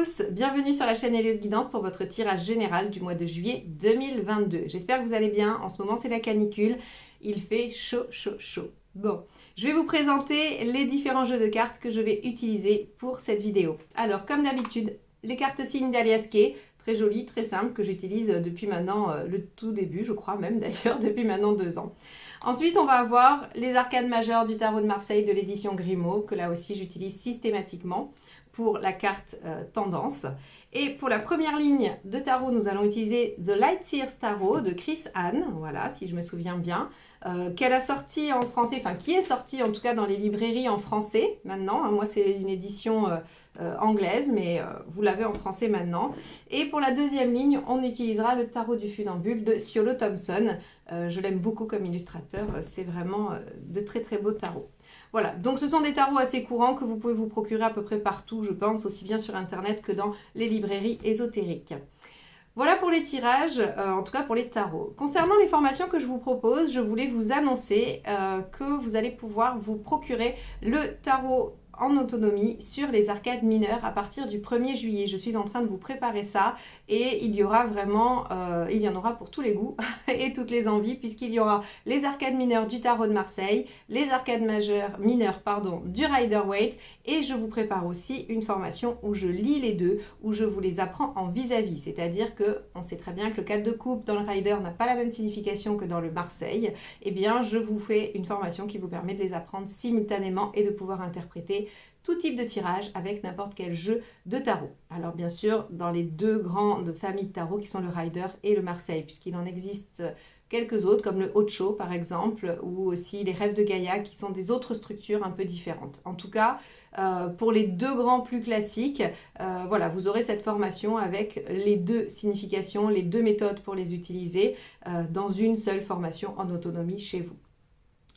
tous, bienvenue sur la chaîne Hélios Guidance pour votre tirage général du mois de juillet 2022. J'espère que vous allez bien, en ce moment c'est la canicule, il fait chaud, chaud, chaud. Bon, je vais vous présenter les différents jeux de cartes que je vais utiliser pour cette vidéo. Alors comme d'habitude, les cartes signes d'Alias Kay, très jolies, très simples, que j'utilise depuis maintenant le tout début, je crois même d'ailleurs, depuis maintenant 2 ans. Ensuite, on va avoir les arcades majeures du tarot de Marseille de l'édition Grimaud, que là aussi j'utilise systématiquement pour la carte tendance. Et pour la première ligne de tarot, nous allons utiliser The Lightseers Tarot de Chris Anne, voilà, si je me souviens bien, qu'elle a sorti en français, enfin qui est sorti en tout cas dans les librairies en français maintenant. Moi, c'est une édition anglaise, mais vous l'avez en français maintenant. Et pour la deuxième ligne, on utilisera le tarot du funambule de Ciolo Thompson. Je l'aime beaucoup comme illustrateur, c'est vraiment de très très beaux tarots. Voilà, donc ce sont des tarots assez courants que vous pouvez vous procurer à peu près partout, je pense, aussi bien sur internet que dans les librairies ésotériques. Voilà pour les tirages, en tout cas pour les tarots. Concernant les formations que je vous propose, je voulais vous annoncer que vous allez pouvoir vous procurer le tarot en autonomie sur les arcades mineures à partir du 1er juillet. Je suis en train de vous préparer ça et il y aura vraiment, il y en aura pour tous les goûts et toutes les envies, puisqu'il y aura les arcades mineures du tarot de Marseille, les arcades mineures du Rider-Waite, et je vous prépare aussi une formation où je lis les deux, où je vous les apprends en vis-à-vis, c'est-à-dire que on sait très bien que le 4 de coupe dans le Rider n'a pas la même signification que dans le Marseille. Eh bien, je vous fais une formation qui vous permet de les apprendre simultanément et de pouvoir interpréter tout type de tirage avec n'importe quel jeu de tarot. Alors bien sûr, dans les deux grandes familles de tarot qui sont le Rider et le Marseille, puisqu'il en existe quelques autres, comme le Ocho par exemple, ou aussi les Rêves de Gaïa, qui sont des autres structures un peu différentes. En tout cas, pour les deux grands plus classiques, voilà, vous aurez cette formation avec les deux significations, les deux méthodes pour les utiliser dans une seule formation en autonomie chez vous.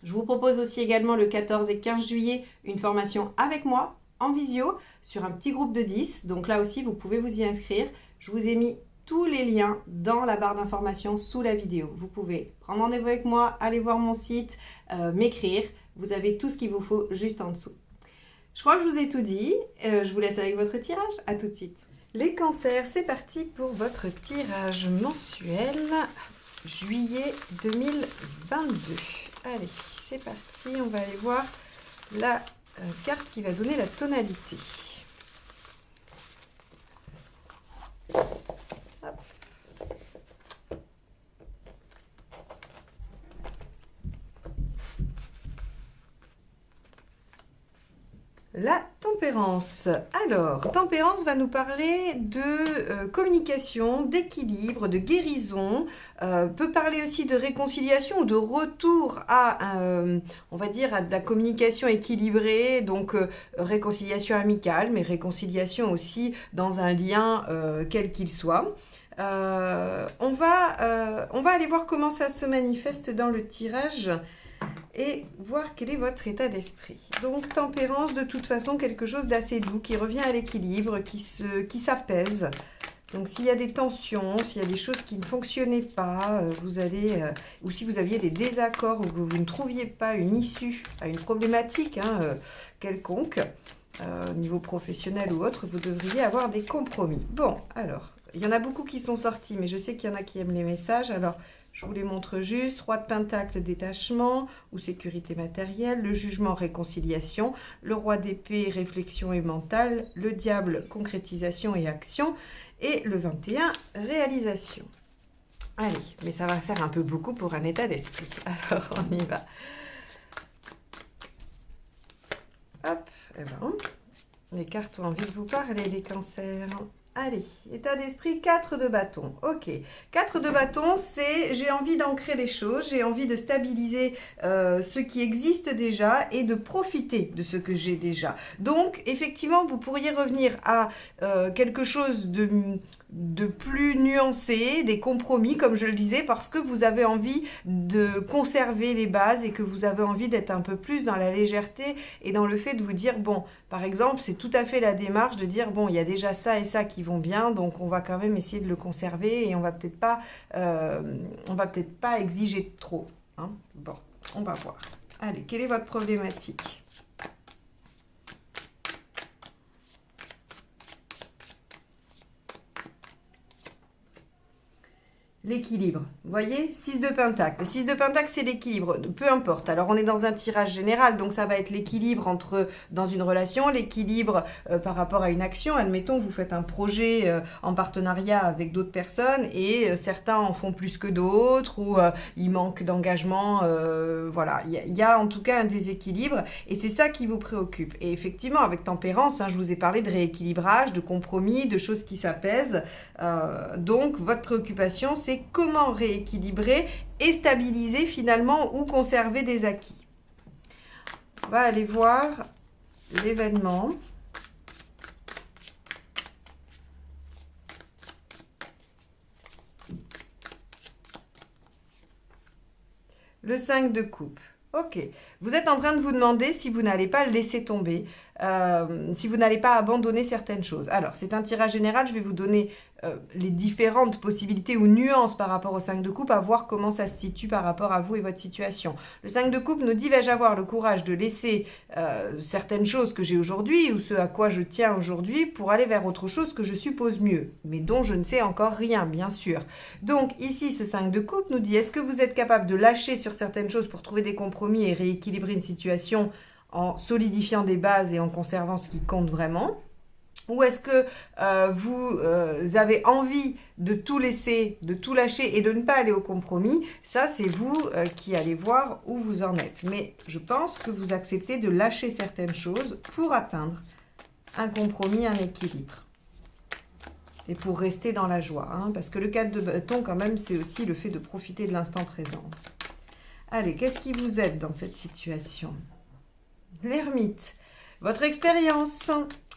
Je vous propose aussi également le 14 et 15 juillet une formation avec moi en visio sur un petit groupe de 10. Donc là aussi, vous pouvez vous y inscrire. Je vous ai mis tous les liens dans la barre d'information sous la vidéo. Vous pouvez prendre rendez-vous avec moi, aller voir mon site, m'écrire. Vous avez tout ce qu'il vous faut juste en dessous. Je crois que je vous ai tout dit. Je vous laisse avec votre tirage. À tout de suite. Les cancers, c'est parti pour votre tirage mensuel juillet 2022. Allez, c'est parti. On va aller voir la carte qui va donner la tonalité. Hop. La tempérance. Alors, tempérance va nous parler de communication, d'équilibre, de guérison, peut parler aussi de réconciliation ou de retour à, on va dire, à de la communication équilibrée, donc réconciliation amicale, mais réconciliation aussi dans un lien quel qu'il soit. On va aller voir comment ça se manifeste dans le tirage et voir quel est votre état d'esprit. Donc, tempérance, de toute façon, quelque chose d'assez doux, qui revient à l'équilibre, qui s'apaise. Donc, s'il y a des tensions, s'il y a des choses qui ne fonctionnaient pas, vous allez, ou si vous aviez des désaccords ou que vous ne trouviez pas une issue à une problématique quelconque, au niveau professionnel ou autre, vous devriez avoir des compromis. Bon, alors, il y en a beaucoup qui sont sortis, mais je sais qu'il y en a qui aiment les messages, alors je vous les montre juste. Roi de Pentacle, détachement ou sécurité matérielle. Le jugement, réconciliation. Le roi d'épée, réflexion et mentale. Le diable, concrétisation et action. Et le 21, réalisation. Allez, mais ça va faire un peu beaucoup pour un état d'esprit. Alors, on y va. Hop, et ben, les cartes ont envie de vous parler, les cancers. Allez, état d'esprit, 4 de bâton. Ok, 4 de bâton, c'est j'ai envie d'ancrer les choses, j'ai envie de stabiliser ce qui existe déjà et de profiter de ce que j'ai déjà. Donc, effectivement, vous pourriez revenir à quelque chose de plus nuancé, des compromis, comme je le disais, parce que vous avez envie de conserver les bases et que vous avez envie d'être un peu plus dans la légèreté et dans le fait de vous dire, bon, par exemple, c'est tout à fait la démarche de dire, bon, il y a déjà ça et ça qui vont bien, donc on va quand même essayer de le conserver et on va peut-être pas exiger trop. Hein. Bon, on va voir. Allez, quelle est votre problématique ? l'équilibre. Vous voyez, 6 de Pentacle. Le 6 de Pentacle, c'est l'équilibre, peu importe. Alors, on est dans un tirage général, donc ça va être l'équilibre dans une relation, l'équilibre par rapport à une action. Admettons, vous faites un projet en partenariat avec d'autres personnes et certains en font plus que d'autres ou il manque d'engagement. Voilà, il y a en tout cas un déséquilibre et c'est ça qui vous préoccupe. Et effectivement, avec Tempérance, je vous ai parlé de rééquilibrage, de compromis, de choses qui s'apaisent. Donc, votre préoccupation, c'est comment rééquilibrer et stabiliser finalement ou conserver des acquis. On va aller voir l'événement. Le 5 de coupe. Ok. Vous êtes en train de vous demander si vous n'allez pas le laisser tomber, si vous n'allez pas abandonner certaines choses. Alors, c'est un tirage général. Je vais vous donner les différentes possibilités ou nuances par rapport au 5 de coupe, à voir comment ça se situe par rapport à vous et votre situation. Le 5 de coupe nous dit, vais-je avoir le courage de laisser certaines choses que j'ai aujourd'hui ou ce à quoi je tiens aujourd'hui pour aller vers autre chose que je suppose mieux, mais dont je ne sais encore rien, bien sûr. Donc ici, ce 5 de coupe nous dit, est-ce que vous êtes capable de lâcher sur certaines choses pour trouver des compromis et rééquilibrer une situation en solidifiant des bases et en conservant ce qui compte vraiment ? Ou est-ce que vous avez envie de tout laisser, de tout lâcher et de ne pas aller au compromis? Ça, c'est vous qui allez voir où vous en êtes. Mais je pense que vous acceptez de lâcher certaines choses pour atteindre un compromis, un équilibre. Et pour rester dans la joie. Parce que le 4 de bâton, quand même, c'est aussi le fait de profiter de l'instant présent. Allez, qu'est-ce qui vous aide dans cette situation? L'ermite. Votre expérience.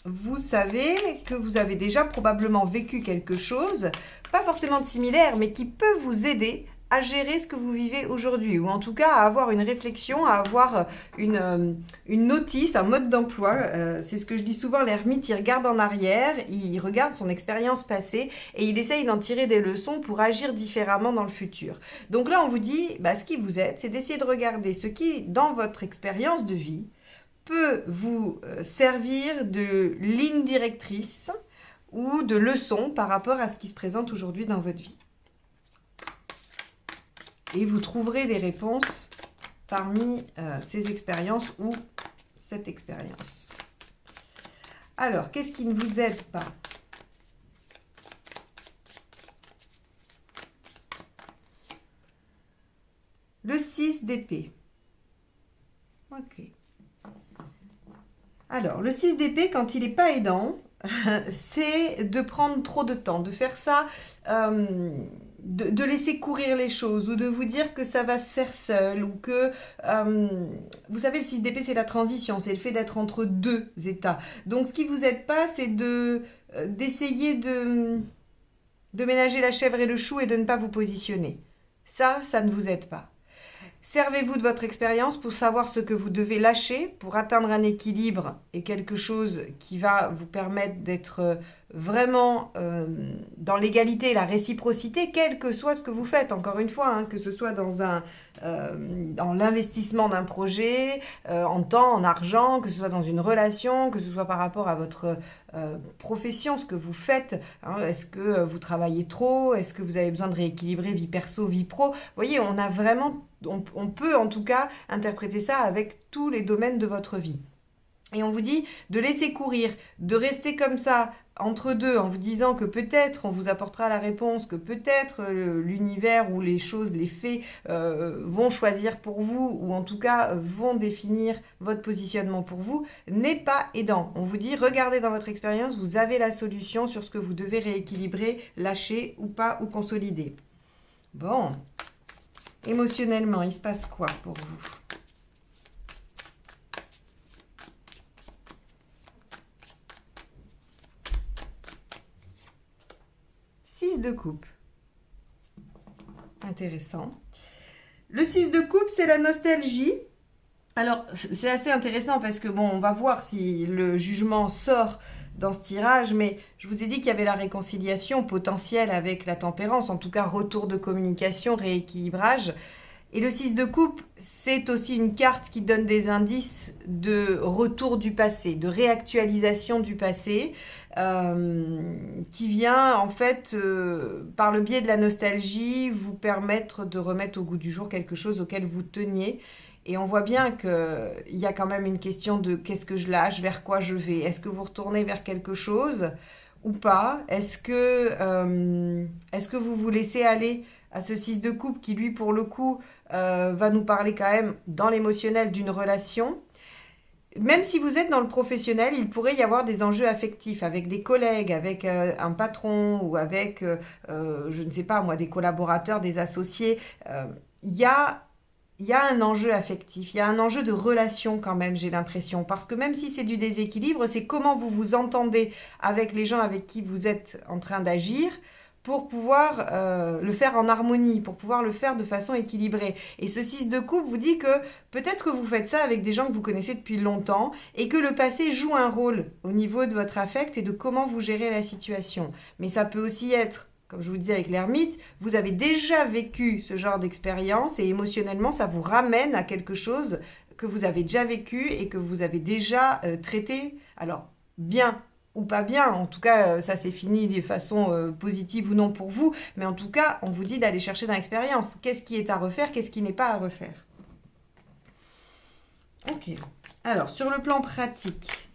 Vous savez que vous avez déjà probablement vécu quelque chose, pas forcément de similaire, mais qui peut vous aider à gérer ce que vous vivez aujourd'hui, ou en tout cas à avoir une réflexion, à avoir une notice, un mode d'emploi. C'est ce que je dis souvent, l'ermite, il regarde en arrière, il regarde son expérience passée et il essaye d'en tirer des leçons pour agir différemment dans le futur. Donc là, on vous dit, ce qui vous aide, c'est d'essayer de regarder ce qui, dans votre expérience de vie, peut vous servir de ligne directrice ou de leçon par rapport à ce qui se présente aujourd'hui dans votre vie. Et vous trouverez des réponses parmi ces expériences ou cette expérience. Alors, qu'est-ce qui ne vous aide pas ? Le 6 d'épée. Ok. Alors, le 6 d'épée, quand il n'est pas aidant, c'est de prendre trop de temps, de faire ça, de laisser courir les choses ou de vous dire que ça va se faire seul ou que, vous savez, le 6 d'épée, c'est la transition, c'est le fait d'être entre deux états. Donc, ce qui ne vous aide pas, c'est d'essayer de ménager la chèvre et le chou et de ne pas vous positionner. Ça ne vous aide pas. Servez-vous de votre expérience pour savoir ce que vous devez lâcher pour atteindre un équilibre et quelque chose qui va vous permettre d'être vraiment dans l'égalité et la réciprocité, quel que soit ce que vous faites. Encore une fois, que ce soit dans l'investissement d'un projet, en temps, en argent, que ce soit dans une relation, que ce soit par rapport à votre profession, ce que vous faites. Est-ce que vous travaillez trop? Est-ce que vous avez besoin de rééquilibrer vie perso, vie pro? Vous voyez, on peut en tout cas interpréter ça avec tous les domaines de votre vie. Et on vous dit de laisser courir, de rester comme ça entre deux en vous disant que peut-être on vous apportera la réponse, que peut-être l'univers ou les choses, les faits vont choisir pour vous ou en tout cas vont définir votre positionnement pour vous, n'est pas aidant. On vous dit regardez dans votre expérience, vous avez la solution sur ce que vous devez rééquilibrer, lâcher ou pas ou consolider. Bon, émotionnellement, il se passe quoi pour vous ? De coupe. Intéressant. Le 6 de coupe, c'est la nostalgie. Alors, c'est assez intéressant parce que, on va voir si le jugement sort dans ce tirage, mais je vous ai dit qu'il y avait la réconciliation potentielle avec la tempérance, en tout cas retour de communication, rééquilibrage. Et le 6 de coupe, c'est aussi une carte qui donne des indices de retour du passé, de réactualisation du passé, qui vient en fait, par le biais de la nostalgie, vous permettre de remettre au goût du jour quelque chose auquel vous teniez. Et on voit bien qu'il y a quand même une question de qu'est-ce que je lâche, vers quoi je vais. Est-ce que vous retournez vers quelque chose ou pas? Est-ce que vous vous laissez aller à ce 6 de coupe qui, lui, pour le coup, va nous parler quand même dans l'émotionnel d'une relation. Même si vous êtes dans le professionnel, il pourrait y avoir des enjeux affectifs avec des collègues, avec un patron ou avec, je ne sais pas moi, des collaborateurs, des associés. Il y a un enjeu affectif, il y a un enjeu de relation quand même, j'ai l'impression. Parce que même si c'est du déséquilibre, c'est comment vous vous entendez avec les gens avec qui vous êtes en train d'agir pour pouvoir le faire en harmonie, pour pouvoir le faire de façon équilibrée. Et ce 6 de coupe vous dit que peut-être que vous faites ça avec des gens que vous connaissez depuis longtemps et que le passé joue un rôle au niveau de votre affect et de comment vous gérez la situation. Mais ça peut aussi être, comme je vous disais avec l'ermite, vous avez déjà vécu ce genre d'expérience et émotionnellement, ça vous ramène à quelque chose que vous avez déjà vécu et que vous avez déjà traité. Alors, bien ou pas bien, en tout cas, ça s'est fini de façon positive ou non pour vous, mais en tout cas, on vous dit d'aller chercher dans l'expérience. Qu'est-ce qui est à refaire, qu'est-ce qui n'est pas à refaire? Ok. Alors, sur le plan pratique,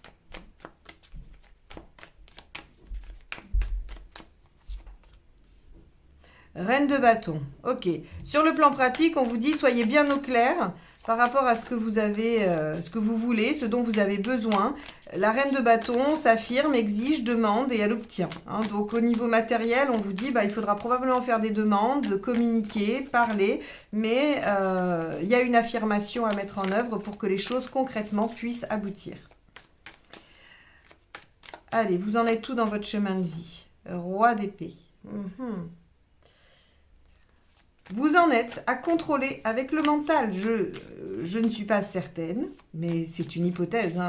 Reine de bâton. Ok. Sur le plan pratique, on vous dit soyez bien au clair par rapport à ce que vous avez, ce que vous voulez, ce dont vous avez besoin. La reine de bâton s'affirme, exige, demande et elle obtient. Donc au niveau matériel, on vous dit il faudra probablement faire des demandes, communiquer, parler, mais il y a une affirmation à mettre en œuvre pour que les choses concrètement puissent aboutir. Allez, vous en êtes tout dans votre chemin de vie. Roi d'épée. Vous en êtes à contrôler avec le mental. Je ne suis pas certaine, mais c'est une hypothèse.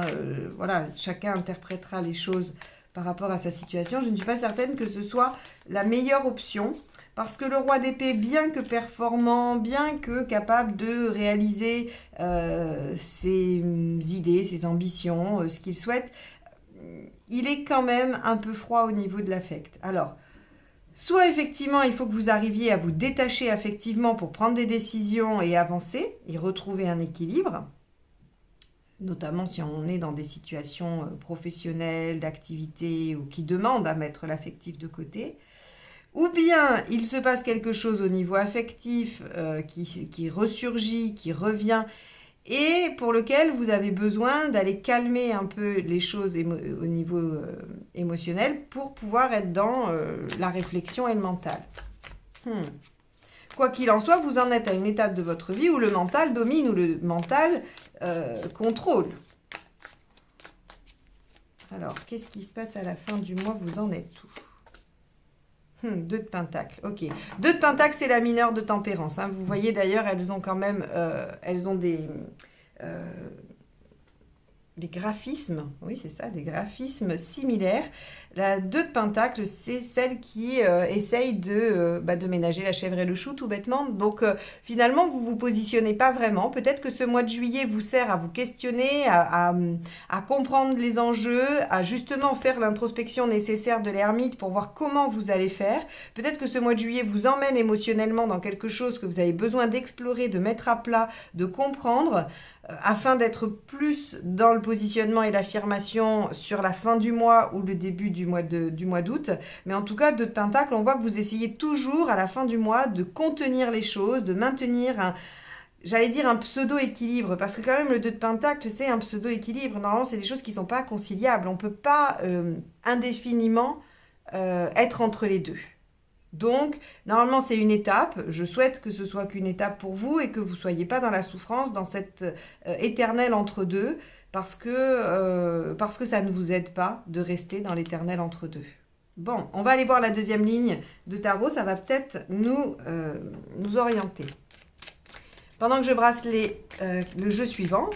Voilà, chacun interprétera les choses par rapport à sa situation. Je ne suis pas certaine que ce soit la meilleure option. Parce que le roi d'épée, bien que performant, bien que capable de réaliser ses idées, ses ambitions, ce qu'il souhaite, il est quand même un peu froid au niveau de l'affect. Alors, soit effectivement, il faut que vous arriviez à vous détacher affectivement pour prendre des décisions et avancer et retrouver un équilibre, notamment si on est dans des situations professionnelles, d'activité ou qui demandent à mettre l'affectif de côté. Ou bien il se passe quelque chose au niveau affectif qui ressurgit, qui revient et pour lequel vous avez besoin d'aller calmer un peu les choses au niveau émotionnel pour pouvoir être dans la réflexion et le mental. Quoi qu'il en soit, vous en êtes à une étape de votre vie où le mental domine, où le mental contrôle. Alors, qu'est-ce qui se passe à la fin du mois? Vous en êtes où? 2 de pentacles, ok. 2 de pentacles, c'est la mineure de tempérance. Vous voyez d'ailleurs, elles ont quand même, elles ont des graphismes, oui c'est ça, des graphismes similaires. La 2 de pentacle, c'est celle qui essaye de ménager la chèvre et le chou tout bêtement. Donc finalement, vous ne vous positionnez pas vraiment. Peut-être que ce mois de juillet vous sert à vous questionner, à comprendre les enjeux, à justement faire l'introspection nécessaire de l'ermite pour voir comment vous allez faire. Peut-être que ce mois de juillet vous emmène émotionnellement dans quelque chose que vous avez besoin d'explorer, de mettre à plat, de comprendre, afin d'être plus dans le positionnement et l'affirmation sur la fin du mois ou le début du mois d'août. Mais en tout cas, 2 de pentacle, on voit que vous essayez toujours à la fin du mois de contenir les choses, de maintenir un pseudo-équilibre. Parce que quand même, le 2 de pentacle, c'est un pseudo-équilibre. Normalement, c'est des choses qui ne sont pas conciliables. On ne peut pas indéfiniment être entre les deux. Donc, normalement, c'est une étape. Je souhaite que ce soit qu'une étape pour vous et que vous ne soyez pas dans la souffrance, dans cette éternelle entre-deux, parce que ça ne vous aide pas de rester dans l'éternel entre-deux. Bon, on va aller voir la deuxième ligne de tarot. Ça va peut-être nous orienter. Pendant que je brasse le jeu suivant,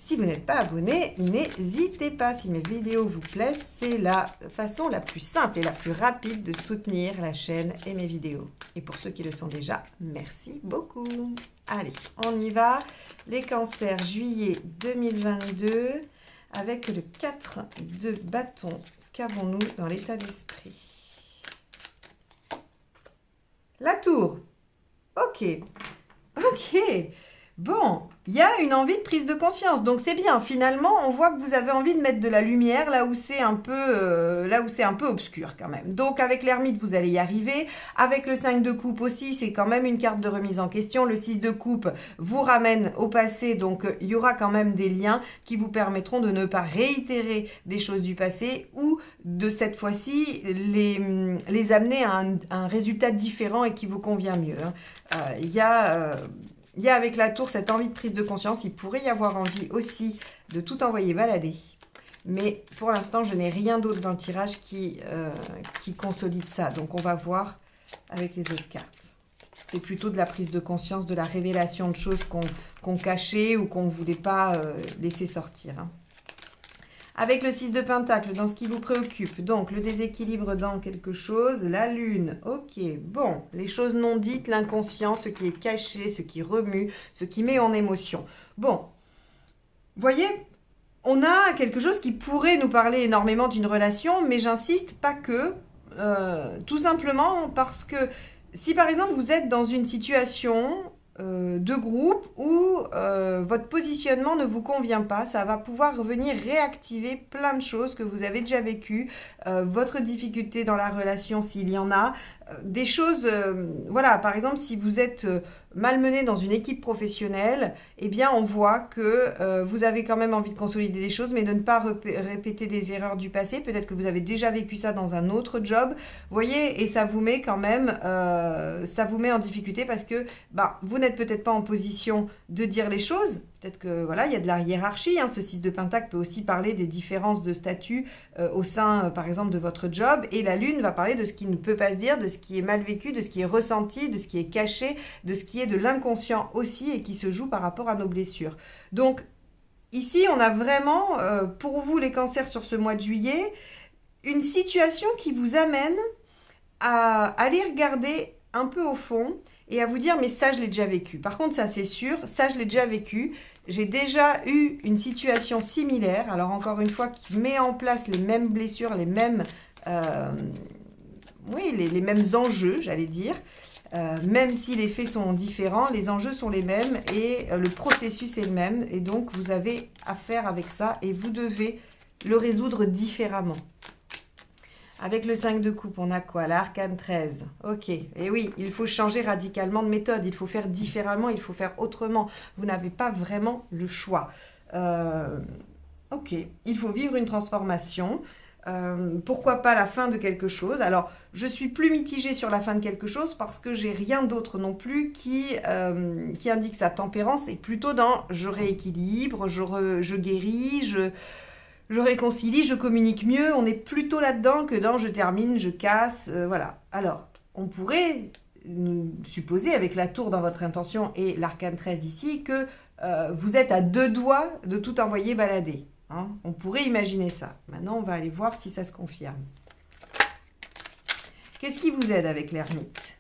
Si vous n'êtes pas abonné, n'hésitez pas. Si mes vidéos vous plaisent, c'est la façon la plus simple et la plus rapide de soutenir la chaîne et mes vidéos. Et pour ceux qui le sont déjà, merci beaucoup. Allez, on y va. Les cancers, juillet 2022, avec le 4 de bâton. Qu'avons-nous dans l'état d'esprit? La tour. Ok. Bon, il y a une envie de prise de conscience, donc c'est bien. Finalement, on voit que vous avez envie de mettre de la lumière là où c'est un peu obscur quand même. Donc avec l'ermite, vous allez y arriver. Avec le 5 de coupe aussi, c'est quand même une carte de remise en question. Le 6 de coupe vous ramène au passé, donc il y aura quand même des liens qui vous permettront de ne pas réitérer des choses du passé ou de cette fois-ci les amener à un résultat différent et qui vous convient mieux. Il y a avec la tour cette envie de prise de conscience. Il pourrait y avoir envie aussi de tout envoyer balader. Mais pour l'instant, je n'ai rien d'autre dans le tirage qui consolide ça. Donc, on va voir avec les autres cartes. C'est plutôt de la prise de conscience, de la révélation de choses qu'on cachait ou qu'on ne voulait pas laisser sortir. Avec le 6 de pentacle, dans ce qui vous préoccupe, donc le déséquilibre dans quelque chose, la lune, ok, bon, les choses non dites, l'inconscient, ce qui est caché, ce qui remue, ce qui met en émotion. Bon, voyez, on a quelque chose qui pourrait nous parler énormément d'une relation, mais j'insiste, pas que, tout simplement parce que si par exemple vous êtes dans une situation de groupe où votre positionnement ne vous convient pas, ça va pouvoir venir réactiver plein de choses que vous avez déjà vécues, votre difficulté dans la relation s'il y en a, des choses, voilà, par exemple si vous êtes malmené dans une équipe professionnelle, eh bien on voit que vous avez quand même envie de consolider des choses, mais de ne pas répéter des erreurs du passé. Peut-être que vous avez déjà vécu ça dans un autre job, voyez, et ça vous met quand même, ça vous met en difficulté parce que vous n'êtes peut-être pas en position de dire les choses. Peut-être que voilà, il y a de la hiérarchie. Ce 6 de pentacle peut aussi parler des différences de statut au sein, par exemple, de votre job. Et la lune va parler de ce qui ne peut pas se dire, de ce qui est mal vécu, de ce qui est ressenti, de ce qui est caché, de ce qui est de l'inconscient aussi et qui se joue par rapport à nos blessures. Donc, ici, on a vraiment, pour vous les cancers sur ce mois de juillet, une situation qui vous amène à aller regarder un peu au fond et à vous dire, mais ça, je l'ai déjà vécu. Par contre, ça, c'est sûr, ça, je l'ai déjà vécu. J'ai déjà eu une situation similaire, alors encore une fois, qui met en place les mêmes blessures, les mêmes, les mêmes enjeux, j'allais dire. Même si les faits sont différents, les enjeux sont les mêmes et le processus est le même. Et donc, vous avez affaire avec ça et vous devez le résoudre différemment. Avec le 5 de coupe, on a quoi? L'arcane 13. Ok. Et oui, il faut changer radicalement de méthode. Il faut faire différemment, il faut faire autrement. Vous n'avez pas vraiment le choix. Ok. Il faut vivre une transformation. Pourquoi pas la fin de quelque chose? Alors, je suis plus mitigée sur la fin de quelque chose parce que j'ai rien d'autre non plus qui indique sa tempérance. Et plutôt dans je rééquilibre, je guéris, je réconcilie, je communique mieux. On est plutôt là-dedans que dans je termine, je casse, voilà. Alors, on pourrait nous supposer avec la tour dans votre intention et l'arcane 13 ici que vous êtes à 2 doigts de tout envoyer balader. On pourrait imaginer ça. Maintenant, on va aller voir si ça se confirme. Qu'est-ce qui vous aide avec l'ermite?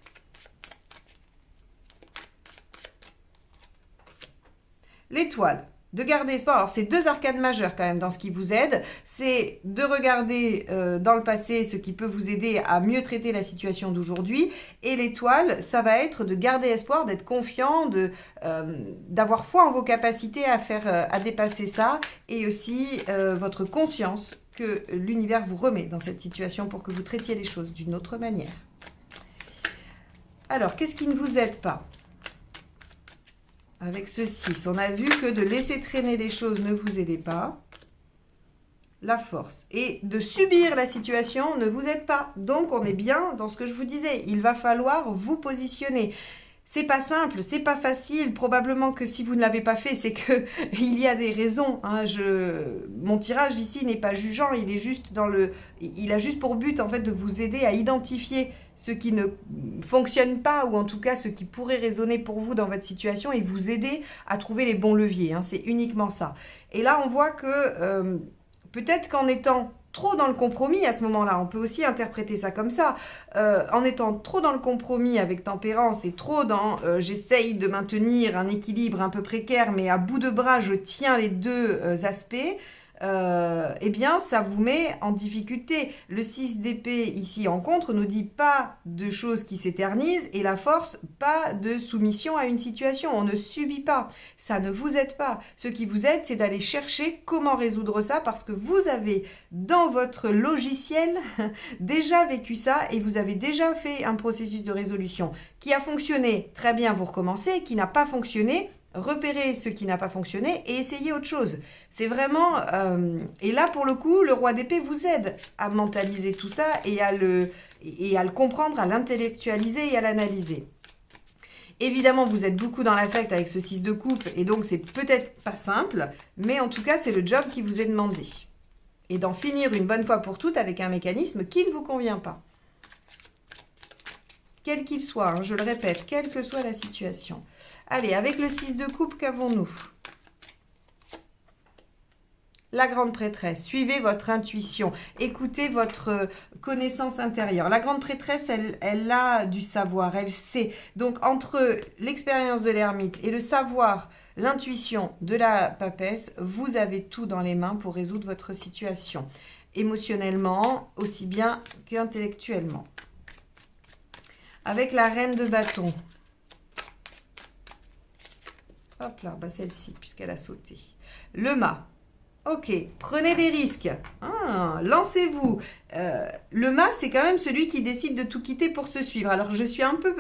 L'étoile. De garder espoir. Alors, c'est 2 arcanes majeures quand même dans ce qui vous aide. C'est de regarder dans le passé ce qui peut vous aider à mieux traiter la situation d'aujourd'hui. Et l'étoile, ça va être de garder espoir, d'être confiant, d'avoir foi en vos capacités à dépasser ça. Et aussi votre conscience que l'univers vous remet dans cette situation pour que vous traitiez les choses d'une autre manière. Alors, qu'est-ce qui ne vous aide pas ? Avec ce 6, on a vu que de laisser traîner les choses ne vous aidait pas. La force. Et de subir la situation ne vous aide pas. Donc, on est bien dans ce que je vous disais. Il va falloir vous positionner. C'est pas simple, c'est pas facile. Probablement que si vous ne l'avez pas fait, c'est que il y a des raisons. Hein. Mon tirage ici n'est pas jugeant, il a juste pour but en fait de vous aider à identifier ce qui ne fonctionne pas ou en tout cas ce qui pourrait résonner pour vous dans votre situation et vous aider à trouver les bons leviers. Hein. C'est uniquement ça. Et là, on voit que peut-être qu'en étant trop dans le compromis à ce moment-là, on peut aussi interpréter ça comme ça, en étant trop dans le compromis avec tempérance et trop dans j'essaye de maintenir un équilibre un peu précaire, mais à bout de bras, je tiens les deux aspects, eh bien, ça vous met en difficulté. Le 6 d'épée ici en contre nous dit pas de choses qui s'éternisent et la force, pas de soumission à une situation. On ne subit pas. Ça ne vous aide pas. Ce qui vous aide, c'est d'aller chercher comment résoudre ça parce que vous avez dans votre logiciel déjà vécu ça et vous avez déjà fait un processus de résolution qui a fonctionné. Très bien, vous recommencez. Qui n'a pas fonctionné, repérez ce qui n'a pas fonctionné et essayez autre chose. C'est vraiment... et là, pour le coup, le roi d'épée vous aide à mentaliser tout ça et à le comprendre, à l'intellectualiser et à l'analyser. Évidemment, vous êtes beaucoup dans l'affect avec ce 6 de coupe et donc c'est peut-être pas simple, mais en tout cas, c'est le job qui vous est demandé. Et d'en finir une bonne fois pour toutes avec un mécanisme qui ne vous convient pas. Quel qu'il soit, hein, je le répète, quelle que soit la situation. Allez, avec le 6 de coupe, qu'avons-nous ? La grande prêtresse, suivez votre intuition, écoutez votre connaissance intérieure. La grande prêtresse, elle a du savoir, elle sait. Donc, entre l'expérience de l'ermite et le savoir, l'intuition de la papesse, vous avez tout dans les mains pour résoudre votre situation. Émotionnellement, aussi bien qu'intellectuellement. Avec la reine de bâton. Hop là, bah celle-ci, puisqu'elle a sauté. Le mât. Ok, prenez des risques. Lancez-vous. Le mât, c'est quand même celui qui décide de tout quitter pour se suivre. Alors, je suis un peu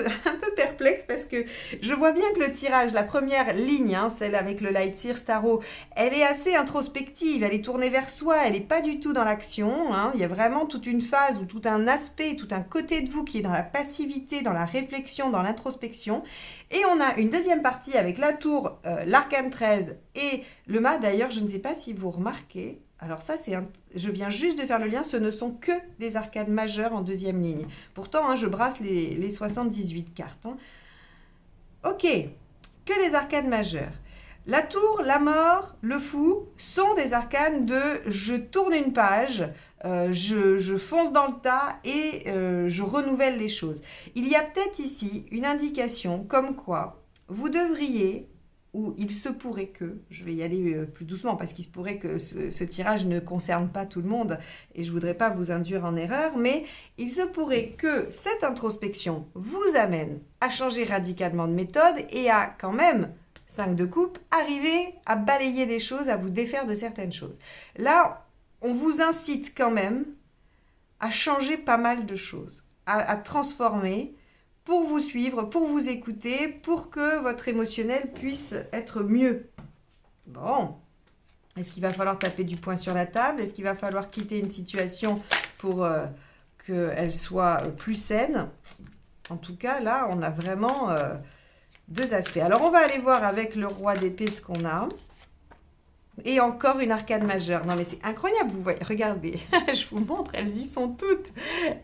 perplexe parce que je vois bien que le tirage, la première ligne, hein, celle avec le Light Seer Tarot, elle est assez introspective, elle est tournée vers soi, elle n'est pas du tout dans l'action. Hein. Il y a vraiment toute une phase ou tout un aspect, tout un côté de vous qui est dans la passivité, dans la réflexion, dans l'introspection. Et on a une deuxième partie avec la tour, l'arcane 13 et le mât. D'ailleurs, je ne sais pas si vous remarquez, alors ça, je viens juste de faire le lien, ce ne sont que des arcanes majeures en deuxième ligne. Pourtant, hein, je brasse les 78 cartes. Hein. Ok, que des arcanes majeures. La tour, la mort, le fou sont des arcanes de je tourne une page, je fonce dans le tas et je renouvelle les choses. Il y a peut-être ici une indication comme quoi vous devriez, ou il se pourrait que, je vais y aller plus doucement parce qu'il se pourrait que ce tirage ne concerne pas tout le monde et je ne voudrais pas vous induire en erreur, mais il se pourrait que cette introspection vous amène à changer radicalement de méthode et à quand même, 5 de coupe, arriver à balayer des choses, à vous défaire de certaines choses. Là, on vous incite quand même à changer pas mal de choses, à transformer pour vous suivre, pour vous écouter, pour que votre émotionnel puisse être mieux. Bon, est-ce qu'il va falloir taper du poing sur la table? Est-ce qu'il va falloir quitter une situation pour qu'elle soit plus saine? En tout cas, là, on a vraiment deux aspects. Alors, on va aller voir avec le roi d'épée ce qu'on a. Et encore une arcane majeure. Non, mais c'est incroyable, vous voyez. Regardez, je vous montre, elles y sont toutes.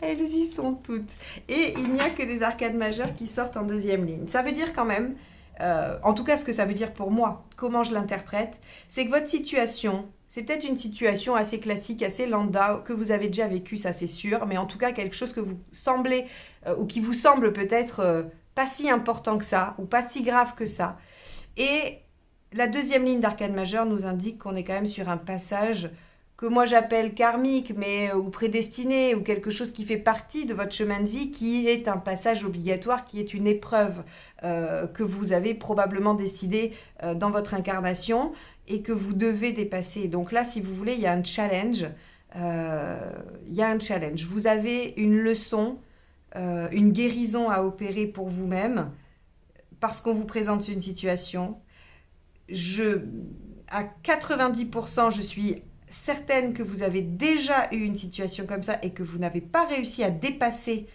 Elles y sont toutes. Et il n'y a que des arcanes majeures qui sortent en deuxième ligne. Ça veut dire quand même, en tout cas ce que ça veut dire pour moi, comment je l'interprète, c'est que votre situation, c'est peut-être une situation assez classique, assez lambda, que vous avez déjà vécu, ça c'est sûr, mais en tout cas quelque chose que vous semblez, ou qui vous semble peut-être pas si important que ça, ou pas si grave que ça. Et la deuxième ligne d'arcane majeure nous indique qu'on est quand même sur un passage que moi j'appelle karmique, mais ou prédestiné, ou quelque chose qui fait partie de votre chemin de vie, qui est un passage obligatoire, qui est une épreuve que vous avez probablement décidé dans votre incarnation et que vous devez dépasser. Donc là, si vous voulez, il y a un challenge. Vous avez une leçon, une guérison à opérer pour vous-même, parce qu'on vous présente une situation. À 90%, je suis certaine que vous avez déjà eu une situation comme ça et que vous n'avez pas réussi à dépasser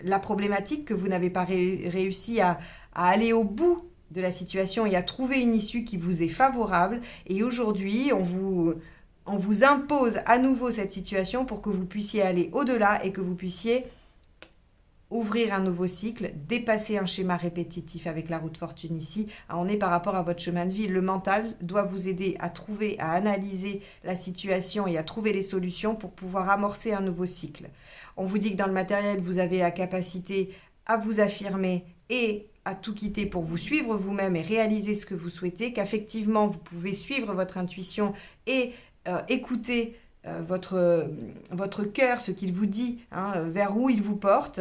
la problématique, que vous n'avez pas réussi à à aller au bout de la situation et à trouver une issue qui vous est favorable. Et aujourd'hui, on vous impose à nouveau cette situation pour que vous puissiez aller au-delà et que vous puissiez ouvrir un nouveau cycle, dépasser un schéma répétitif avec la roue de fortune ici. On est par rapport à votre chemin de vie. Le mental doit vous aider à trouver, à analyser la situation et à trouver les solutions pour pouvoir amorcer un nouveau cycle. On vous dit que dans le matériel, vous avez la capacité à vous affirmer et à tout quitter pour vous suivre vous-même et réaliser ce que vous souhaitez, qu'effectivement, vous pouvez suivre votre intuition et écouter votre cœur, ce qu'il vous dit, vers où il vous porte,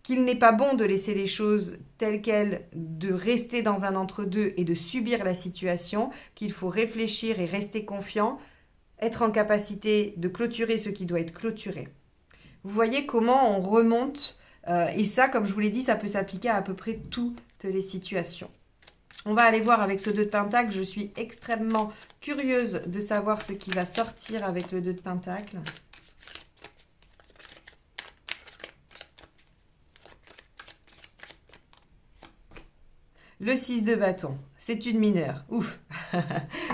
qu'il n'est pas bon de laisser les choses telles quelles, de rester dans un entre-deux et de subir la situation, qu'il faut réfléchir et rester confiant, être en capacité de clôturer ce qui doit être clôturé. Vous voyez comment on remonte, et ça, comme je vous l'ai dit, ça peut s'appliquer à peu près toutes les situations. On va aller voir avec ce 2 de Pentacle. Je suis extrêmement curieuse de savoir ce qui va sortir avec le 2 de Pentacle. Le 6 de bâton, c'est une mineure, ouf.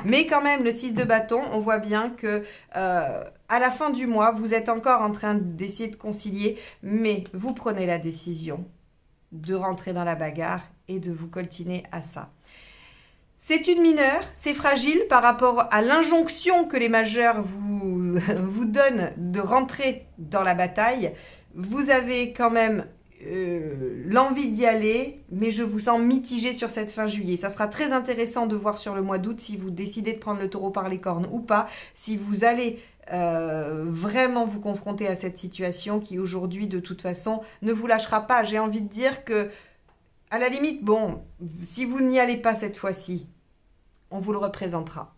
Mais quand même, le 6 de bâton, on voit bien que à la fin du mois, vous êtes encore en train d'essayer de concilier, mais vous prenez la décision de rentrer dans la bagarre et de vous coltiner à ça. C'est une mineure, c'est fragile par rapport à l'injonction que les majeurs vous donnent de rentrer dans la bataille. Vous avez quand même l'envie d'y aller, mais je vous sens mitigé sur cette fin juillet. Ça sera très intéressant de voir sur le mois d'août si vous décidez de prendre le taureau par les cornes ou pas, si vous allez vraiment vous confronter à cette situation qui aujourd'hui de toute façon ne vous lâchera pas. J'ai envie de dire que à la limite, bon, si vous n'y allez pas cette fois-ci, on vous le représentera.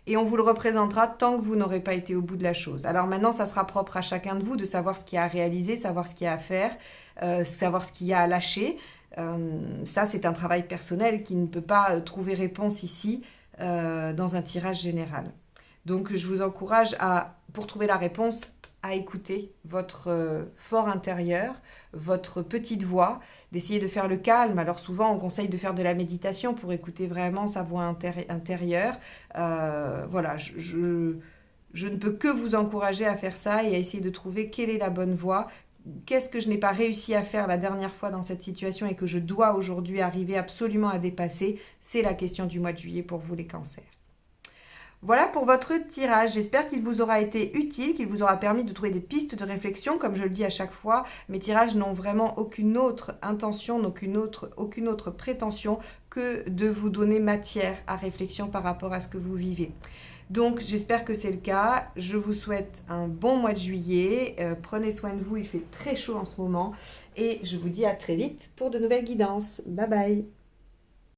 Et on vous le représentera tant que vous n'aurez pas été au bout de la chose. Alors maintenant, ça sera propre à chacun de vous de savoir ce qu'il y a à réaliser, savoir ce qu'il y a à faire, savoir ce qu'il y a à lâcher. Ça, c'est un travail personnel qui ne peut pas trouver réponse ici dans un tirage général. Donc, je vous encourage pour trouver la réponse, à écouter votre fort intérieur, votre petite voix, d'essayer de faire le calme. Alors souvent, on conseille de faire de la méditation pour écouter vraiment sa voix intérieure. Voilà, je ne peux que vous encourager à faire ça et à essayer de trouver quelle est la bonne voie. Qu'est-ce que je n'ai pas réussi à faire la dernière fois dans cette situation et que je dois aujourd'hui arriver absolument à dépasser? C'est la question du mois de juillet pour vous les cancers. Voilà pour votre tirage. J'espère qu'il vous aura été utile, qu'il vous aura permis de trouver des pistes de réflexion. Comme je le dis à chaque fois, mes tirages n'ont vraiment aucune autre intention, aucune autre prétention que de vous donner matière à réflexion par rapport à ce que vous vivez. Donc, j'espère que c'est le cas. Je vous souhaite un bon mois de juillet. Prenez soin de vous, il fait très chaud en ce moment. Et je vous dis à très vite pour de nouvelles guidances. Bye bye!